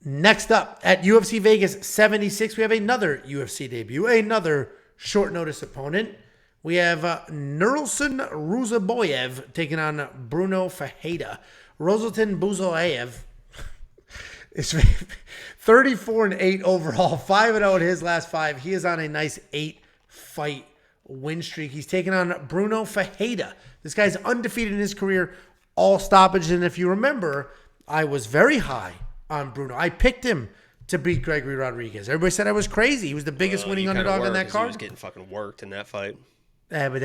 Next up, at UFC Vegas 76, we have another UFC debut, another short notice opponent. We have Nursulton Ruziboev taking on Brunno Ferreira. Nursulton Ruziboev is 34-8 overall, 5-0 in his last 5. He is on a nice 8-fight win streak. He's taking on Bruno Ferreira. This guy's undefeated in his career, all stoppages. And if you remember, I was very high on Bruno. I picked him to beat Gregory Rodriguez. Everybody said I was crazy. He was the biggest winning underdog on that card. He was getting fucking worked in that fight. But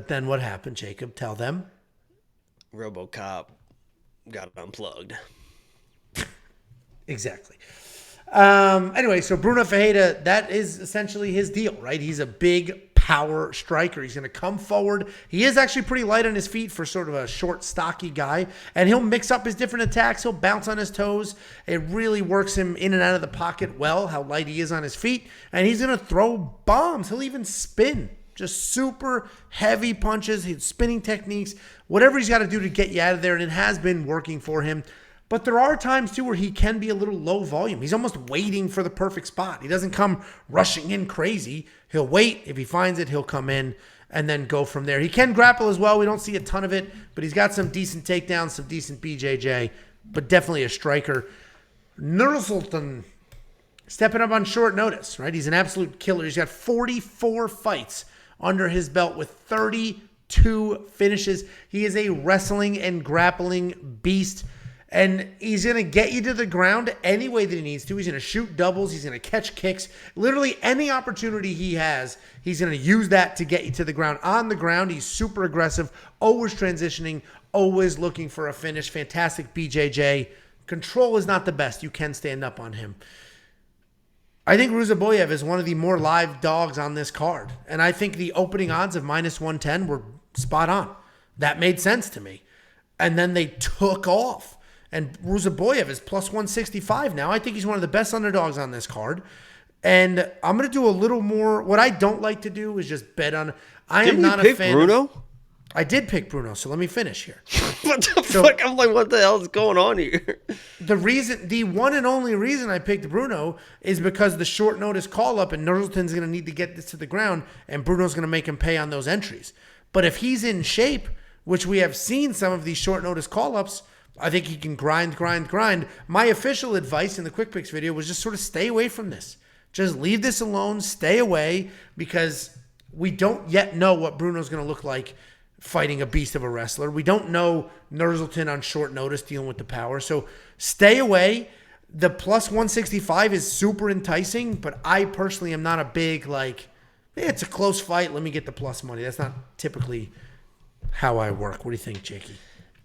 then what happened? Jacob? Tell them. RoboCop got unplugged. Exactly. Anyway, so Bruno Ferreira, that is essentially his deal, right? He's a big power striker. He's going to come forward. He is actually pretty light on his feet for sort of a short, stocky guy, and he'll mix up his different attacks. He'll bounce on his toes. It really works him in and out of the pocket well, how light he is on his feet, and he's going to throw bombs. He'll even spin. Just super heavy punches, his spinning techniques, whatever he's got to do to get you out of there, and it has been working for him. But there are times, too, where he can be a little low volume. He's almost waiting for the perfect spot. He doesn't come rushing in crazy. He'll wait. If he finds it, he'll come in and then go from there. He can grapple as well. We don't see a ton of it, but he's got some decent takedowns, some decent BJJ, but definitely a striker. Nursulton stepping up on short notice, right? He's an absolute killer. He's got 44 fights under his belt with 32 finishes. He is a wrestling and grappling beast. And he's going to get you to the ground any way that he needs to. He's going to shoot doubles. He's going to catch kicks. Literally any opportunity he has, he's going to use that to get you to the ground. On the ground, he's super aggressive, always transitioning, always looking for a finish. Fantastic BJJ. Control is not the best. You can stand up on him. I think Ruziboev is one of the more live dogs on this card. And I think the opening odds of -110 were spot on. That made sense to me. And then they took off. And Ruziboev is +165 now. I think he's one of the best underdogs on this card. And I'm going to do a little more. What I don't like to do is just bet on. Didn't you pick Bruno? I did pick Bruno, so let me finish here. What the fuck? I'm like, what the hell is going on here? The one and only reason I picked Bruno is because the short notice call up and Nursulton's going to need to get this to the ground and Bruno's going to make him pay on those entries. But if he's in shape, which we have seen some of these short notice call ups, I think he can grind. My official advice in the Quick Picks video was just sort of stay away from this. Just leave this alone, stay away, because we don't yet know what Bruno's going to look like fighting a beast of a wrestler. We don't know Nursulton on short notice dealing with the power. So stay away. The +165 is super enticing, but I personally am not a big, it's a close fight, let me get the plus money. That's not typically how I work. What do you think, Jakey?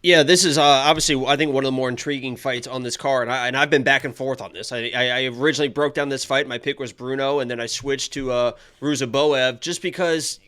Yeah, this is obviously, I think, one of the more intriguing fights on this card. And I've been back and forth on this. I originally broke down this fight. My pick was Bruno, and then I switched to Ruziboev just because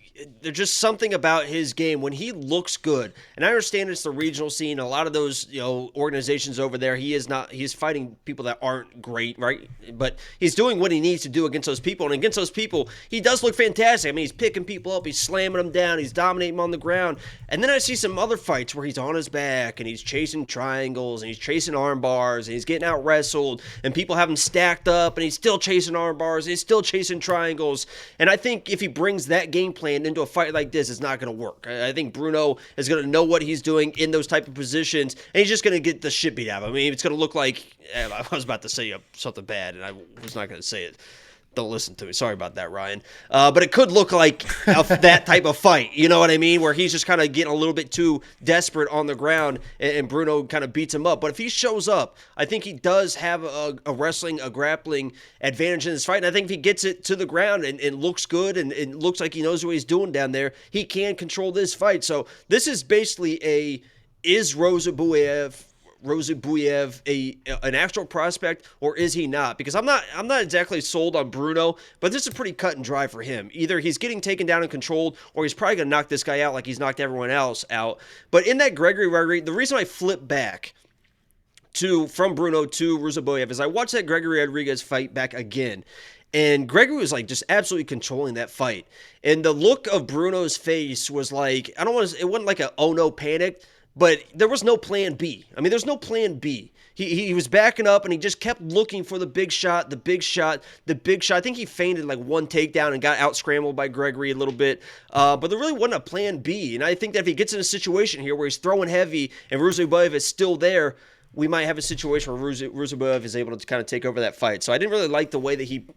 there's just something about his game when he looks good. And I understand it's the regional scene. A lot of those, organizations over there, he's fighting people that aren't great, right? But he's doing what he needs to do against those people. And against those people, he does look fantastic. I mean, he's picking people up, he's slamming them down, he's dominating them on the ground. And then I see some other fights where he's on his back and he's chasing triangles and he's chasing arm bars and he's getting out wrestled and people have him stacked up and he's still chasing arm bars and he's still chasing triangles. And I think if he brings that game plan into a fight like this, it's not going to work. I think Bruno is going to know what he's doing in those type of positions, and he's just going to get the shit beat out of him. I mean, it's going to look like, I was about to say something bad, and I was not going to say it. Don't listen to me. Sorry about that, Ryan. But it could look like that type of fight. You know what I mean? Where he's just kind of getting a little bit too desperate on the ground and Bruno kind of beats him up. But if he shows up, I think he does have a wrestling, a grappling advantage in this fight. And I think if he gets it to the ground and looks good and it looks like he knows what he's doing down there, he can control this fight. So this is basically is Ruziboev an actual prospect, or is he not? Because I'm not exactly sold on Bruno, but this is pretty cut and dry for him. Either he's getting taken down and controlled, or he's probably going to knock this guy out like he's knocked everyone else out. But in that Gregory Rodriguez, the reason I flip back from Bruno to Ruziboev is I watched that Gregory Rodriguez fight back again. And Gregory was just absolutely controlling that fight. And the look of Bruno's face was it wasn't like a oh no panic. But there was no plan B. I mean, there's no plan B. He was backing up, and he just kept looking for the big shot, the big shot, the big shot. I think he feinted like one takedown and got out-scrambled by Gregory a little bit. But there really wasn't a plan B. And I think that if he gets in a situation here where he's throwing heavy and Ruziboev is still there, we might have a situation where Ruziboev is able to kind of take over that fight. So I didn't really like the way that he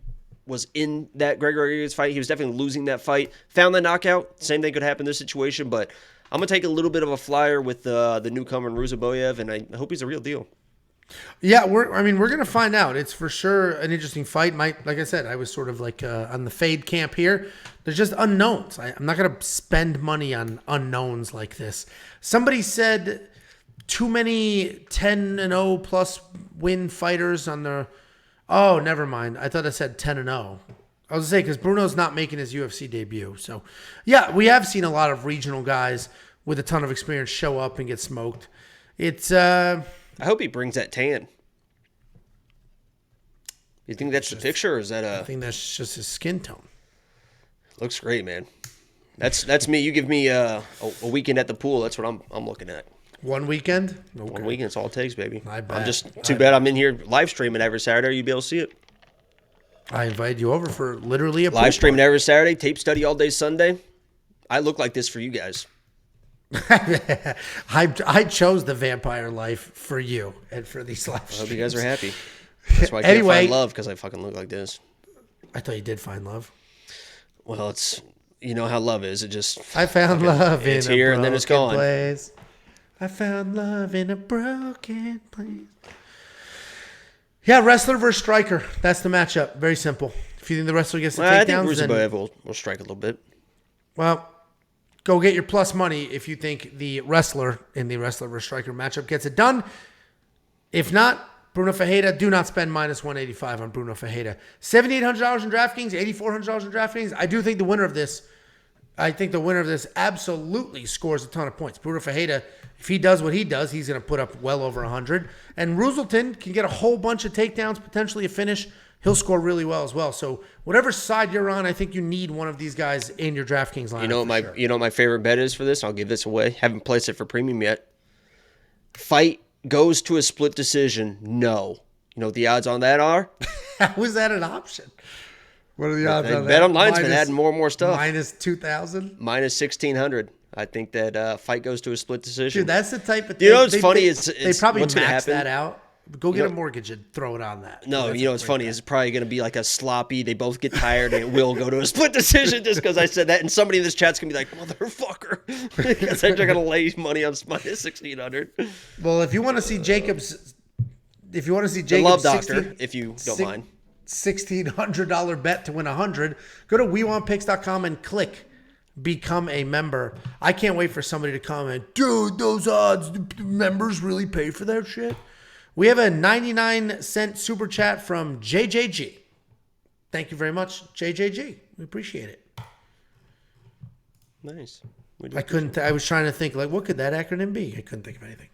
was in that Gregory fight. He was definitely losing that fight. Found the knockout. Same thing could happen in this situation, but I'm going to take a little bit of a flyer with the newcomer Ruziboev, and I hope he's a real deal. Yeah, we're going to find out. It's for sure an interesting fight. Like I said, I was sort of like on the fade camp here. There's just unknowns. I'm not going to spend money on unknowns like this. Somebody said too many 10-0 plus win fighters on the. Oh, never mind. I thought I said 10-0. I was going to say, because Bruno's not making his UFC debut. So, yeah, we have seen a lot of regional guys with a ton of experience show up and get smoked. It's I hope he brings that tan. You think that's the picture, or is that I think that's just his skin tone. Looks great, man. That's me. You give me a weekend at the pool. That's what I'm looking at. One weekend? Okay. One weekend. That's all it takes, baby. I bet. I'm just too bad I'm in here live streaming every Saturday. You'd be able to see it. I invited you over for literally a live streaming every Saturday. Tape study all day Sunday. I look like this for you guys. I chose the vampire life for you and for these live streams. I hope you guys are happy. That's why I can't find love, because I fucking look like this. I thought you did find love. Well, it's, you know how love is. It just I found love in it's here a and then it's gone. place. I found love in a broken place. Yeah, wrestler versus striker. That's the matchup. Very simple. If you think the wrestler gets the takedowns, I think Ruziboev will strike a little bit. Well, go get your plus money if you think the wrestler in the wrestler versus striker matchup gets it done. If not, Bruno Ferreira, do not spend minus 185 on Bruno Ferreira. $7,800 in DraftKings, $8,400 in DraftKings. I do think the winner of this, absolutely scores a ton of points. Bruno Ferreira, if he does what he does, he's going to put up well over 100. And Nursulton can get a whole bunch of takedowns, potentially a finish. He'll score really well as well. So whatever side you're on, I think you need one of these guys in your DraftKings lineup. You know what my favorite bet is for this? I'll give this away. Haven't placed it for premium yet. Fight goes to a split decision. No. You know what the odds on that are? How is that an option? What are the odds on that? Bet Online's been adding more and more stuff. Minus 2,000? Minus 1,600. I think that fight goes to a split decision. Dude, that's the type of thing. You know what's funny? They probably what's max that out. Go get a mortgage and throw it on that. No, you know what's funny is it's probably going to be like a sloppy, they both get tired, and it will go to a split decision just because I said that. And somebody in this chat's going to be like, motherfucker. Because they're going to lay money on minus 1,600. Well, if you want to see Jacob's, the Love Doctor, if you don't mind. $1,600 bet to win 100, go to WeWantPicks.com and click become a member. I can't wait for somebody to comment, dude, those odds, the members really pay for that shit. We have a 99-cent super chat from JJG. Thank you very much, JJG. We appreciate it. Nice. I was trying to think, like, what could that acronym be? I couldn't think of anything.